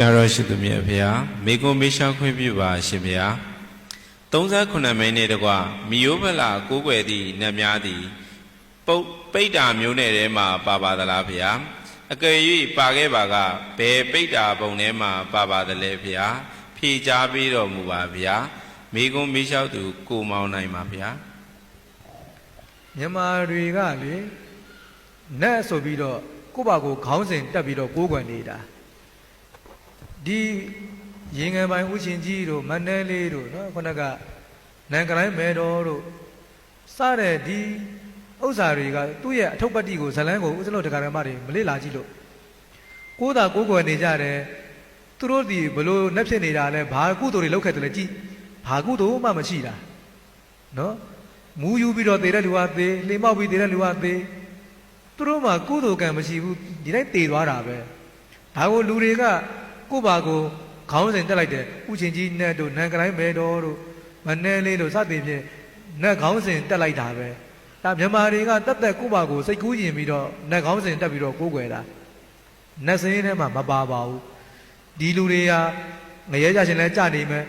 ရောရှိသူမြတ်ဖေဟာမေကွန်မေရှာခွင့်ပြုပါရှင်ဖေဟာ39မိနစ်တကွမီယိုဗလာကိုးကွယ်သည့်နတ်များသည်ပိတ်တာမျိုးနယ်ထဲမှာပါသလားဖေဟာအကယ်၍ပါခဲ့ပါကဘယ်ပိတ်တာပုံထဲမှာပါသလဲဖေဟာဖြေကြားပေးတော်မူပါဗျာမေကွန်မေရှောက်သူကိုမောင်းနိုင်ပါဗျာမြန်မာတွေကလေနတ်ဆိုပြီးတော့ကိုယ့်ဘာကိုခေါင်းစဉ်တက်ပြီးတော့ကိုးကွယ်နေတာဒီရေငယ်ပိုင်းဥရှင်ကြီးတို့မန္တလေးတို့နော်ခုနကနန်ကလိုင်းမဲတော်တို့စတဲ့ဒီဥစ္စာတွေကသူ့ရဲ့အထုပ်ပတ္တိကိုဇလန်းကိုဥစ္စလို့တရားဓမ္မတွေမလေ့လာကြည့်လို့ကိုးတာကိုးကွယ်နေကြတယ်သူတို့ဒီဘလို့နှက်ဖြစ်နေတာလဲဘာကုသိုလ်တွေလုပ်ခဲ့တယ်လဲကြည့်ဘာကုသိုလ်မှမရှိတာနော်မူးယူပြီးတော့သေတဲ့လူဟာသေလှေမောက်ပြီးသေတဲ့လူဟာသေသူတို့မှကုသိုလ်ကံမရှိဘူးဒီတိုင်းသေသွားတာပဲဒါကိုလူတွေကကိုယ့်ဘာကိုခေါင်းစဉ်တက်လိုက်တယ်ဥချင်းကြီးနဲ့တို့နန်ကလိုင်းမဲတော်တို့မနဲလေးတို့စသည်ဖြင့်နတ်ခေါင်းစဉ်တက်လိုက်တာပဲဒါမြန်မာတွေကတက်တက်ကိုယ့်ဘာကိုစိတ်ကူးရင်ပြီးတော့နတ်ခေါင်းစဉ်တက်ပြီးတော့ကိုးကွယ်တာနတ်စင်းထဲမှာမပါပါဘူးဒီလူတွေကငရဲကြရှင်လဲကြနေမယ်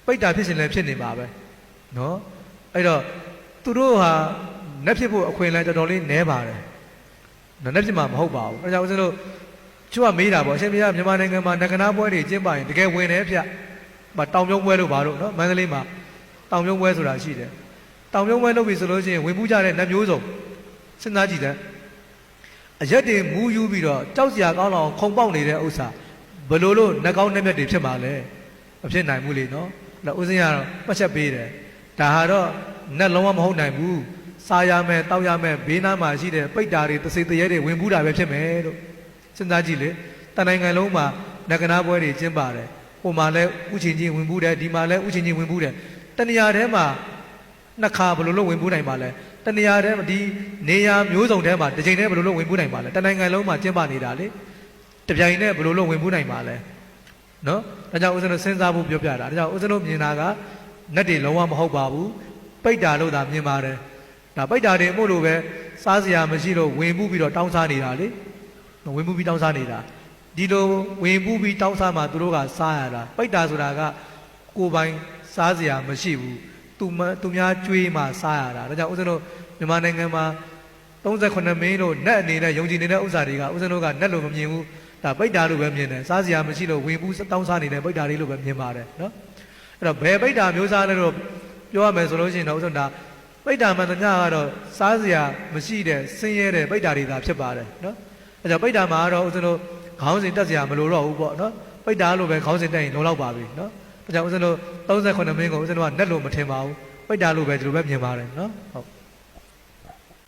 ပိတ်တာဖြစ်ရှင်လဲဖြစ်နေပါပဲနော်အဲ့တော့သူတို့ဟာနတ်ဖြစ်ဖို့အခွင့်အလမ်းတော်တော်လေးနည်းပါတယ်နတ်ဖြစ်မှာမဟုတ်ပါဘူးအဲကြောင့်ဦးဇင်းတို့သူကမေးတာပေါ့အရှင်ဘုရားမြန်မာနိုင်ငံမှာနဂနာပွဲတွေကျင်းပရင်တကယ်ဝင်တယ်ဗျတောင်ပြုံးပွဲလို့ပါတော့နော်မန္တလေးမှာတောင်ပြုံးပွဲဆိုတာရှိတယ်တောင်ပြုံးပွဲလုပ်ပြီဆိုလို့ရှိရင်ဝင်ပူးကြတဲ့နတ်မျိုးစုံစဉ်းစားကြည့်တဲ့အရက်တွေမူးယူပြီးတော့ကြောက်စရာကောင်းအောင်ခုံပေါက်နေတဲ့ဥစ္စာဘယ်လိုနတ်ကောင်းနတ်မြတ်တွေဖြစ်မှာလဲမဖြစ်နိုင်ဘူးလေနော်အဲ့ဦးစင်းကတော့မှတ်ချက်ပေးတယ်ဒါဟာတော့နတ်လုံးဝမဟုတ်နိုင်ဘူးစားရမယ်တောက်ရမယ်ဘေးနားမှာရှိတဲ့ပိတ်တာတွေတစိတရဲတွေဝင်ပူးတာပဲဖြစ်မယ်လို့စဉ်းစားကြည့်လေတန်နိုင်ငံလုံးမှာနဂနာပွဲတွေကျင်းပါတယ်ဟိုမှာလည်းဥချင်းချင်းဝင်ပူးတယ်ဒီမှာလည်းဥချင်းချင်းဝင်ပူးတယ်တနေရာထဲမှာနှစ်ခါဘယ်လိုလုပ်ဝင်ပူးနိုင်ပါလဲတနေရာထဲမှာဒီနေရာမျိုးစုံထဲမှာတစ်ချိန်တည်းဘယ်လိုလုပ်ဝင်ပူးနိုင်ပါလဲတနိုင်ငံလုံးမှာကျင်းပနေတာလေတပြိုင်တည်းဘယ်လိုလုပ်ဝင်ပူးနိုင်ပါလဲနော်ဒါကြောင့်ဦးဇင်းတို့စဉ်းစားဖို့ပြောပြတာဒါကြောင့်ဦးဇင်းတို့မြင်တာကနတ်တွေလုံးဝမဟုတ်ပါဘူးပိတ်တာလို့သာမြင်ပါတယ်ဒါပိတ်တာတွေမို့လို့ပဲစားစရာမရှိလို့ဝင်ပူးပြီးတော့တောင်းစားနေတာလေဝင်ပူးပြီးတောင်းစားနေတာဒီလိုဝင်ပူးပြီးတောင်းစားမှသူတို့ကစားရတာပိတ်တာဆိုတာကကိုယ်ပိုင်စားစရာမရှိဘူးသူများကြွေးမှစားရတာဒါကြောင့်ဦးဇင်းတို့မြန်မာနိုင်ငံမှာ38မင်းလို့နတ်အနေနဲ့ယုံကြည်နေတဲ့ဥစ္စာတွေကဦးဇင်းတို့ကနတ်လို့မမြင်ဘူးဒါပိတ်တာလို့ပဲမြင်တယ်စားစရာမရှိလို့ဝင်ပူးတောင်းစားနေတဲ့ပိတ်တာလေးလို့ပဲမြင်ပါတယ်နော်အဲ့တော့ဘယ်ပိတ်တာမျိုးစားလဲတော့ပြောရမယ်ဆိုလို့ရှိရင်တော့ဦးဇင်းဒါပိတ်တာမှန်သမျှကတော့စားစရာမရှိတဲ့ဆင်းရဲတဲ့ပိတ်တာတွေသာဖြစ်ပါတယ်နော်အဲ့တော့ပိတ်တာမှာတော့ဦးဇင်းတို့ခေါင်းစဉ်တက်စရာမလိုတော့ဘူးပေါ့နော်ပိတ်တာလို့ပဲခေါင်းစဉ်တက်ရင်လုံလောက်ပါပြီနော်ဒါကြောင့်ဦးဇင်းတို့38မင်းကိုဦးဇင်းတို့ကနတ်လို့မထင်ပါဘူးပိတ်တာလို့ပဲဒီလိုပဲမြင်ပါတယ်နော်ဟုတ်